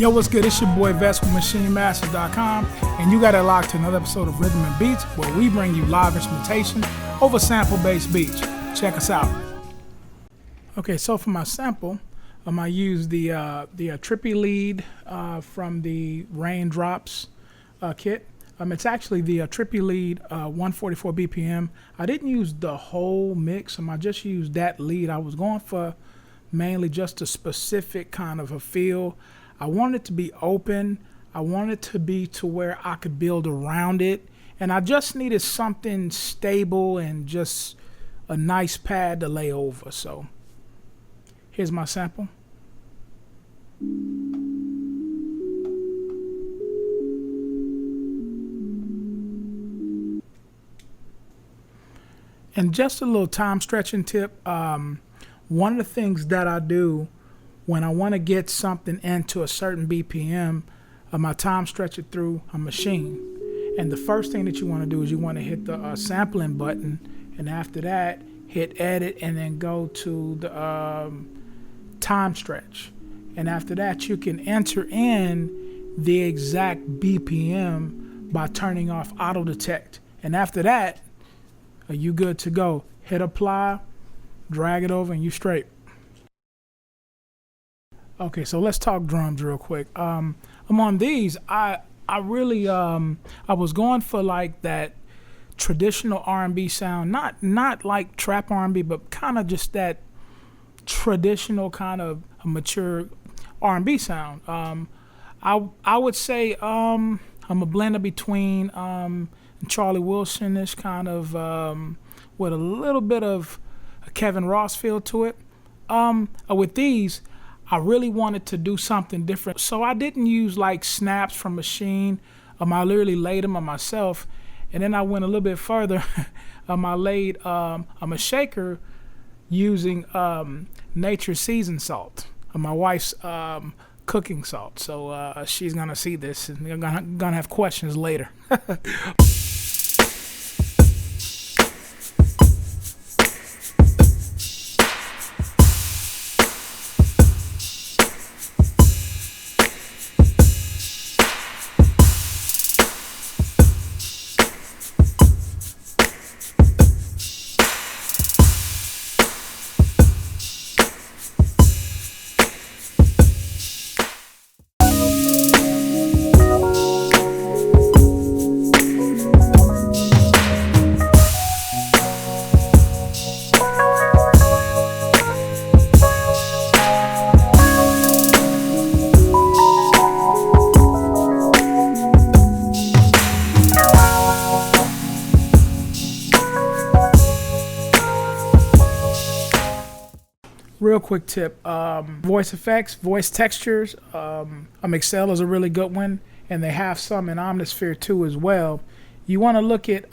Yo, what's good? It's your boy Vest with MachineMasters.com, and you got it locked to another episode of Rhythm and Beats, where we bring you live instrumentation over sample-based beats. Check us out. Okay, so for my sample, I use the trippy lead from the Raindrops kit. It's actually the trippy lead 144 BPM. I didn't use the whole mix. I just used that lead. I was going for mainly just a specific kind of a feel. I wanted it to be open. I wanted it to be to where I could build around it. And I just needed something stable and just a nice pad to lay over. So here's my sample. And just a little time stretching tip. One of the things that I do when I want to get something into a certain BPM, my time stretch it through a machine. And the first thing that you want to do is you want to hit the sampling button, and after that, hit edit and then go to the time stretch. And after that, you can enter in the exact BPM by turning off auto detect. And after that, you good to go. Hit apply, drag it over, and you straight. Okay, so let's talk drums real quick. I'm on these. I really I was going for like that traditional R&B sound, not like trap R&B, but kind of just that traditional kind of mature R&B sound. I would say I'm a blender between Charlie Wilson-ish kind of with a little bit of a Kevin Ross feel to it. With these, I really wanted to do something different, so I didn't use like snaps from Maschine. I literally laid them on myself, and then I went a little bit further. I laid a shaker using Nature's Seasoned salt, my wife's cooking salt. So she's gonna see this and you're gonna have questions later. Real quick tip, voice effects, voice textures. Excel is a really good one, and they have some in Omnisphere too as well. You want to look at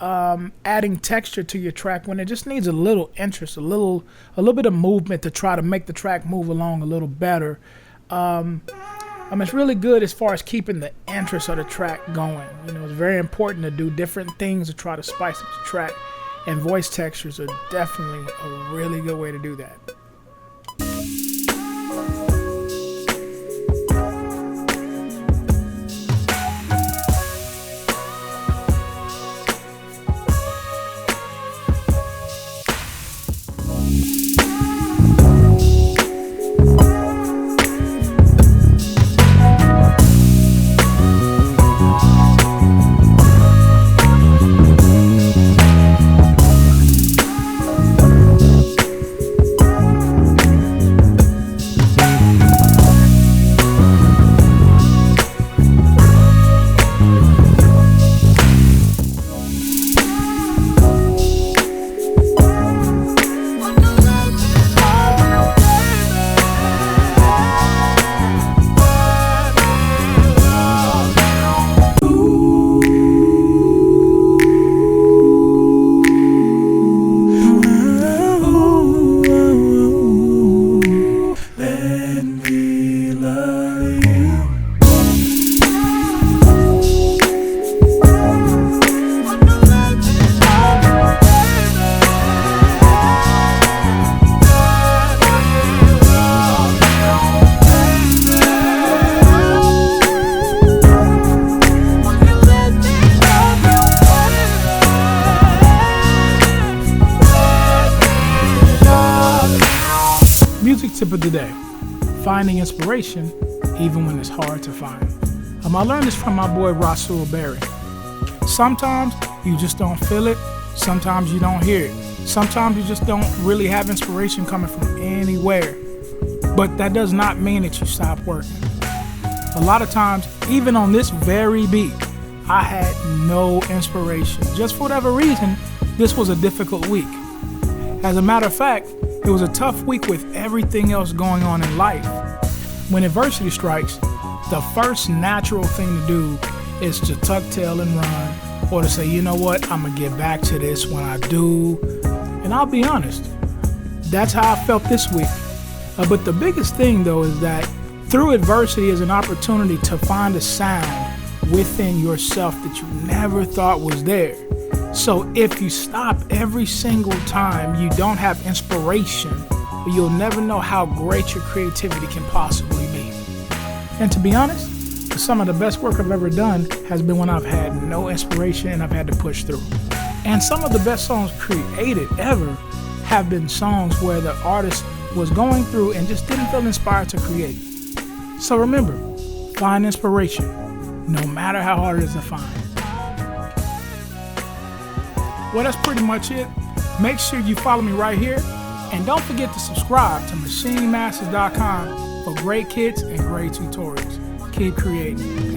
adding texture to your track when it just needs a little interest, a little bit of movement to try to make the track move along a little better. It's really good as far as keeping the interest of the track going. You know, it's very important to do different things to try to spice up the track, and voice textures are definitely a really good way to do that. music tip of the day: finding inspiration even when it's hard to find. I learned this from my boy Rasul Berry. Sometimes you just don't feel it. Sometimes you don't hear it. Sometimes you just don't really have inspiration coming from anywhere. But that does not mean that you stop working. A lot of times, even on this very beat, I had no inspiration. Just for whatever reason, this was a difficult week. As a matter of fact, it was a tough week with everything else going on in life. When adversity strikes, the first natural thing to do is to tuck tail and run, or to say, you know what, I'm gonna get back to this when I do. And I'll be honest, that's how I felt this week. But the biggest thing though is that through adversity is an opportunity to find a sound within yourself that you never thought was there. So if you stop every single time you don't have inspiration, you'll never know how great your creativity can possibly be. And to be honest, some of the best work I've ever done has been when I've had no inspiration and I've had to push through. And some of the best songs created ever have been songs where the artist was going through and just didn't feel inspired to create. So remember, find inspiration, no matter how hard it is to find. Well, that's pretty much it. Make sure you follow me right here. And don't forget to subscribe to MachineMasters.com for great kits and great tutorials. Keep creating.